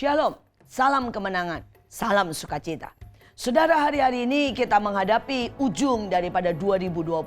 Shalom, salam kemenangan, salam sukacita. Saudara, hari-hari ini kita menghadapi ujung daripada 2020.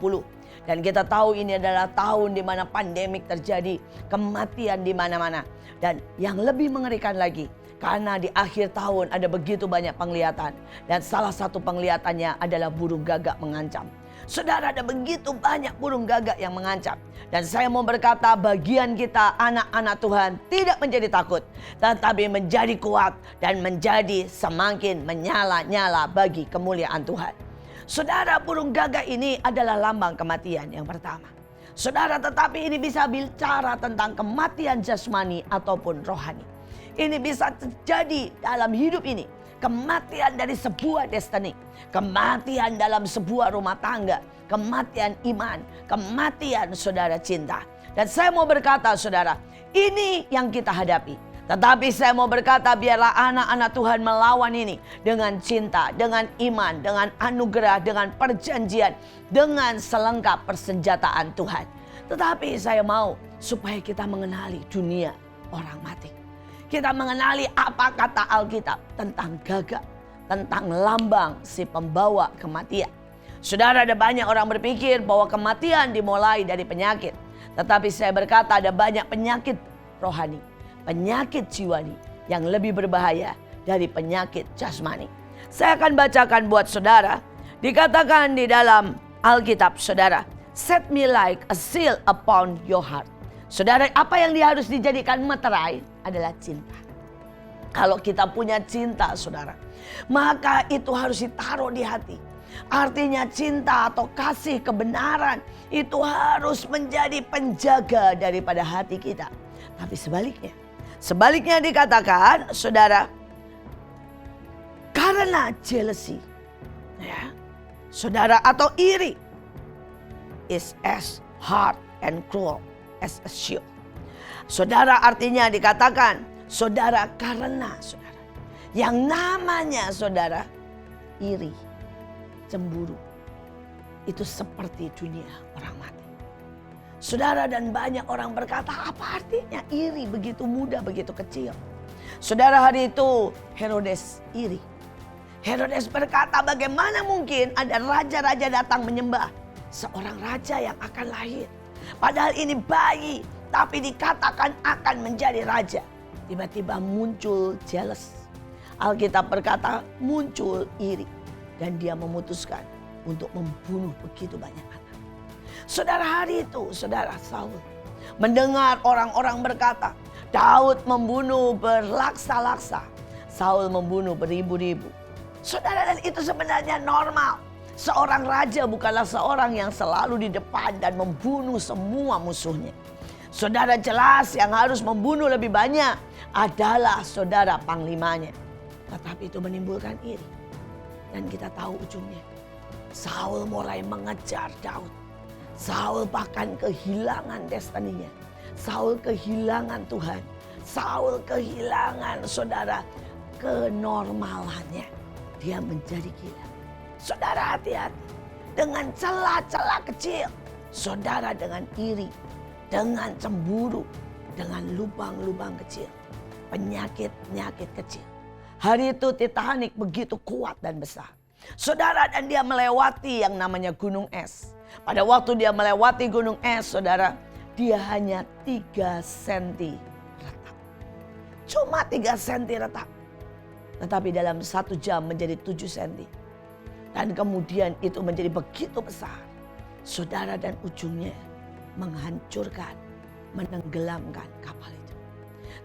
Dan kita tahu ini adalah tahun di mana pandemik terjadi, kematian di mana-mana. Dan yang lebih mengerikan lagi, karena di akhir tahun ada begitu banyak penglihatan. Dan salah satu penglihatannya adalah burung gagak mengancam. Saudara, ada begitu banyak burung gagak yang mengancam. Dan saya mau berkata, bagian kita anak-anak Tuhan tidak menjadi takut, tetapi menjadi kuat dan menjadi semakin menyala-nyala bagi kemuliaan Tuhan. Saudara, burung gagak ini adalah lambang kematian yang pertama. Saudara, tetapi ini bisa bicara tentang kematian jasmani ataupun rohani. Ini bisa terjadi dalam hidup ini. Kematian dari sebuah destiny, kematian dalam sebuah rumah tangga, kematian iman, kematian saudara cinta. Dan saya mau berkata saudara, ini yang kita hadapi. Tetapi saya mau berkata, biarlah anak-anak Tuhan melawan ini dengan cinta, dengan iman, dengan anugerah, dengan perjanjian, dengan selengkap persenjataan Tuhan. Tetapi saya mau supaya kita mengenali dunia orang mati. Kita mengenali apa kata Alkitab tentang gagak, tentang lambang si pembawa kematian. Saudara, ada banyak orang berpikir bahwa kematian dimulai dari penyakit. Tetapi saya berkata ada banyak penyakit rohani, penyakit jiwani yang lebih berbahaya dari penyakit jasmani. Saya akan bacakan buat saudara. Dikatakan di dalam Alkitab saudara, set me like a seal upon your heart. Saudara, apa yang harus dijadikan meterai adalah cinta. Kalau kita punya cinta saudara, maka itu harus ditaruh di hati. Artinya cinta atau kasih kebenaran itu harus menjadi penjaga daripada hati kita. Tapi sebaliknya dikatakan saudara, karena jealousy, ya, saudara, atau iri is as hard and cruel as a shield. Saudara, artinya dikatakan saudara, karena saudara yang namanya saudara iri, cemburu, itu seperti dunia orang mati. Saudara, dan banyak orang berkata, apa artinya iri begitu muda, begitu kecil? Saudara, hari itu Herodes iri. Herodes berkata, bagaimana mungkin ada raja-raja datang menyembah seorang raja yang akan lahir? Padahal ini bayi, tapi dikatakan akan menjadi raja. Tiba-tiba muncul jealous. Alkitab berkata muncul iri. Dan dia memutuskan untuk membunuh begitu banyak anak. Saudara, hari itu saudara Saul mendengar orang-orang berkata, Daud membunuh berlaksa-laksa, Saul membunuh beribu-ribu. Saudara, dan itu sebenarnya normal. Seorang raja bukanlah seorang yang selalu di depan dan membunuh semua musuhnya. Saudara, jelas yang harus membunuh lebih banyak adalah saudara panglimanya. Tetapi itu menimbulkan iri. Dan kita tahu ujungnya. Saul mulai mengejar Daud. Saul bahkan kehilangan destininya. Saul kehilangan Tuhan. Saul kehilangan saudara kenormalannya. Dia menjadi gila. Saudara, hati-hati dengan celah-celah kecil. Saudara, dengan iri, dengan cemburu, dengan lubang-lubang kecil, penyakit-penyakit kecil. Hari itu Titanic begitu kuat dan besar. Saudara, dan dia melewati yang namanya gunung es. Pada waktu dia melewati gunung es, saudara, dia hanya 3 senti retak. Cuma 3 senti retak. Tetapi dalam 1 jam menjadi 7 senti. Dan kemudian itu menjadi begitu besar. Saudara, dan ujungnya menghancurkan, menenggelamkan kapal itu.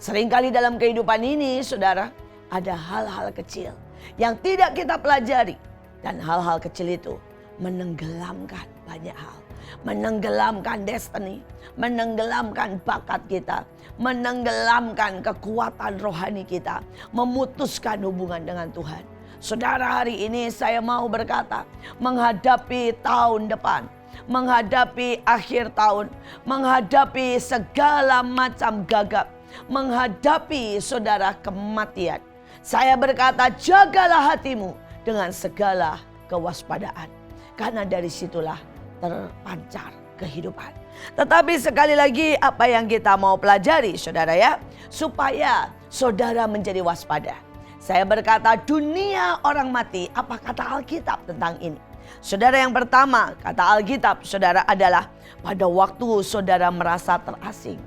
Seringkali dalam kehidupan ini saudara, ada hal-hal kecil yang tidak kita pelajari. Dan hal-hal kecil itu menenggelamkan banyak hal. Menenggelamkan destiny, menenggelamkan bakat kita, menenggelamkan kekuatan rohani kita, memutuskan hubungan dengan Tuhan. Saudara, hari ini saya mau berkata, menghadapi tahun depan, menghadapi akhir tahun, menghadapi segala macam gagap, menghadapi saudara kematian. Saya berkata, jagalah hatimu dengan segala kewaspadaan. Karena dari situlah terpancar kehidupan. Tetapi sekali lagi apa yang kita mau pelajari saudara ya. Supaya saudara menjadi waspada. Saya berkata dunia orang mati, apa kata Alkitab tentang ini? Saudara, yang pertama, kata Alkitab saudara adalah pada waktu saudara merasa terasing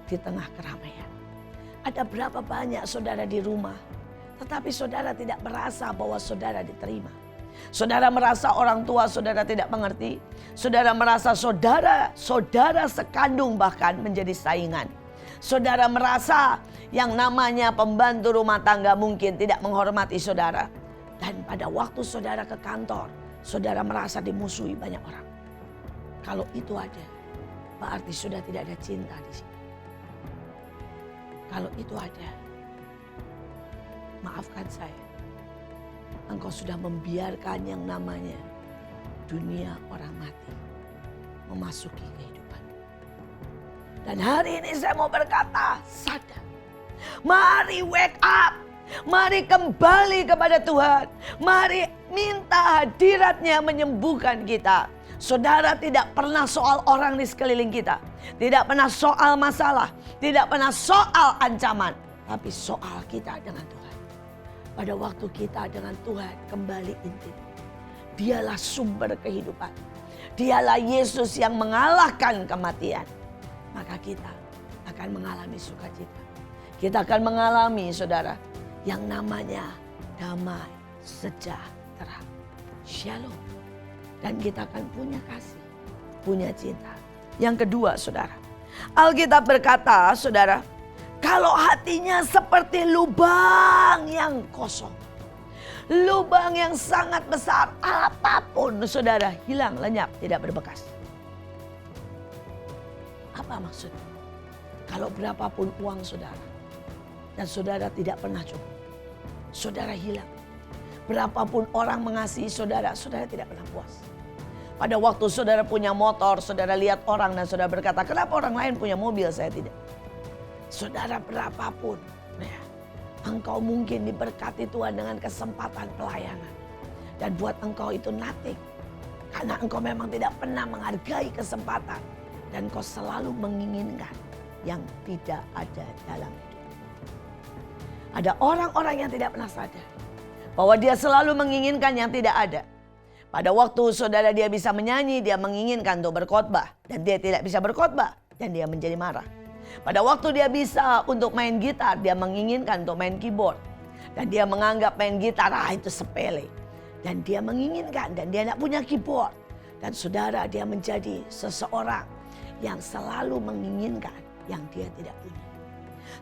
di tengah keramaian. Ada berapa banyak saudara di rumah, tetapi saudara tidak merasa bahwa saudara diterima. Saudara merasa orang tua saudara tidak mengerti. Saudara merasa saudara sekandung bahkan menjadi saingan. Saudara merasa yang namanya pembantu rumah tangga mungkin tidak menghormati saudara. Dan pada waktu saudara ke kantor, saudara merasa dimusuhi banyak orang. Kalau itu ada, berarti sudah tidak ada cinta di sini. Kalau itu ada, maafkan saya, engkau sudah membiarkan yang namanya dunia orang mati memasuki kehidupan. Dan hari ini saya mau berkata, sadar. Mari wake up. Mari kembali kepada Tuhan. Mari minta hadiratnya menyembuhkan kita. Saudara, tidak pernah soal orang di sekeliling kita. Tidak pernah soal masalah. Tidak pernah soal ancaman. Tapi soal kita dengan Tuhan. Pada waktu kita dengan Tuhan kembali intim. Dialah sumber kehidupan. Dialah Yesus yang mengalahkan kematian. Maka kita akan mengalami sukacita. Kita akan mengalami, saudara, yang namanya damai sejahtera. Shalom. Dan kita akan punya kasih, punya cinta. Yang kedua, saudara, Alkitab berkata, saudara, kalau hatinya seperti lubang yang kosong. Lubang yang sangat besar, apapun saudara hilang, lenyap, tidak berbekas. Apa maksudnya? Kalau berapapun uang saudara, dan saudara tidak pernah cukup, saudara hilang. Berapapun orang mengasihi saudara, saudara tidak pernah puas. Pada waktu saudara punya motor, saudara lihat orang dan saudara berkata, kenapa orang lain punya mobil, saya tidak. Saudara, berapapun ya, engkau mungkin diberkati Tuhan dengan kesempatan pelayanan. Dan buat engkau itu nothing. Karena engkau memang tidak pernah menghargai kesempatan. Dan engkau selalu menginginkan yang tidak ada dalam hidup. Ada orang-orang yang tidak pernah sadar bahwa dia selalu menginginkan yang tidak ada. Pada waktu saudara dia bisa menyanyi, dia menginginkan untuk berkhotbah. Dan dia tidak bisa berkhotbah, dan dia menjadi marah. Pada waktu dia bisa untuk main gitar, dia menginginkan untuk main keyboard. Dan dia menganggap main gitar, itu sepele. Dan dia menginginkan, dan dia tidak punya keyboard. Dan saudara, dia menjadi seseorang yang selalu menginginkan yang dia tidak punya.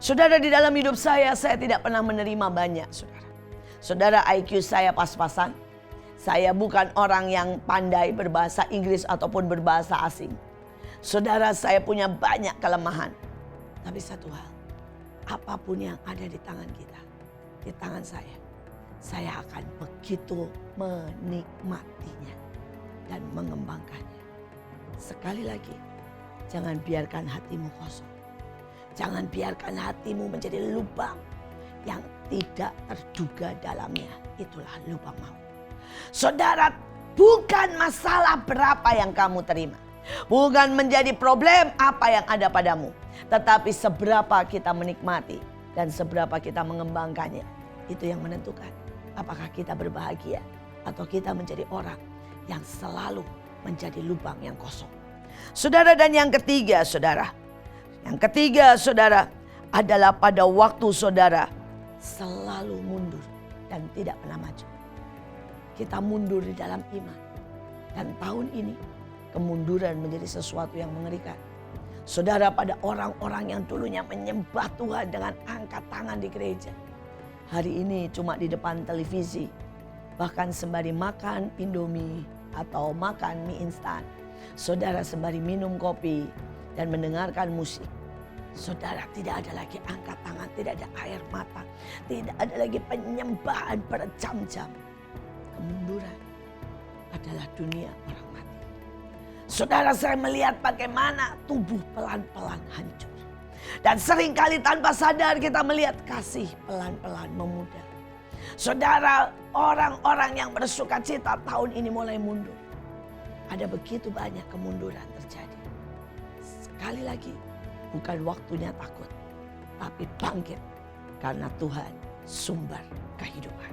Saudara, di dalam hidup saya tidak pernah menerima banyak, saudara. Saudara, IQ saya pas-pasan. Saya bukan orang yang pandai berbahasa Inggris ataupun berbahasa asing. Saudara, saya punya banyak kelemahan. Tapi satu hal, apapun yang ada di tangan kita, di tangan saya akan begitu menikmatinya dan mengembangkannya. Sekali lagi, jangan biarkan hatimu kosong. Jangan biarkan hatimu menjadi lubang yang tidak terduga dalamnya. Itulah lubang maut. Saudara, bukan masalah berapa yang kamu terima. Bukan menjadi problem apa yang ada padamu. Tetapi seberapa kita menikmati dan seberapa kita mengembangkannya. Itu yang menentukan apakah kita berbahagia atau kita menjadi orang yang selalu menjadi lubang yang kosong. Saudara, dan yang ketiga, saudara. Yang ketiga, saudara, adalah pada waktu saudara selalu mundur dan tidak pernah maju. Kita mundur di dalam iman. Dan tahun ini kemunduran menjadi sesuatu yang mengerikan. Saudara, pada orang-orang yang dulunya menyembah Tuhan dengan angkat tangan di gereja, hari ini cuma di depan televisi. Bahkan sembari makan Indomie atau makan mie instan. Saudara, sembari minum kopi dan mendengarkan musik. Saudara, tidak ada lagi angkat tangan, tidak ada air mata. Tidak ada lagi penyembahan berjam-jam. Kemunduran adalah dunia orang mati. Saudara, saya melihat bagaimana tubuh pelan-pelan hancur. Dan seringkali tanpa sadar kita melihat kasih pelan-pelan memudar. Saudara, orang-orang yang bersukacita tahun ini mulai mundur. Ada begitu banyak kemunduran terjadi. Sekali lagi, bukan waktunya takut, tapi bangkit. karena Tuhan sumber kehidupan.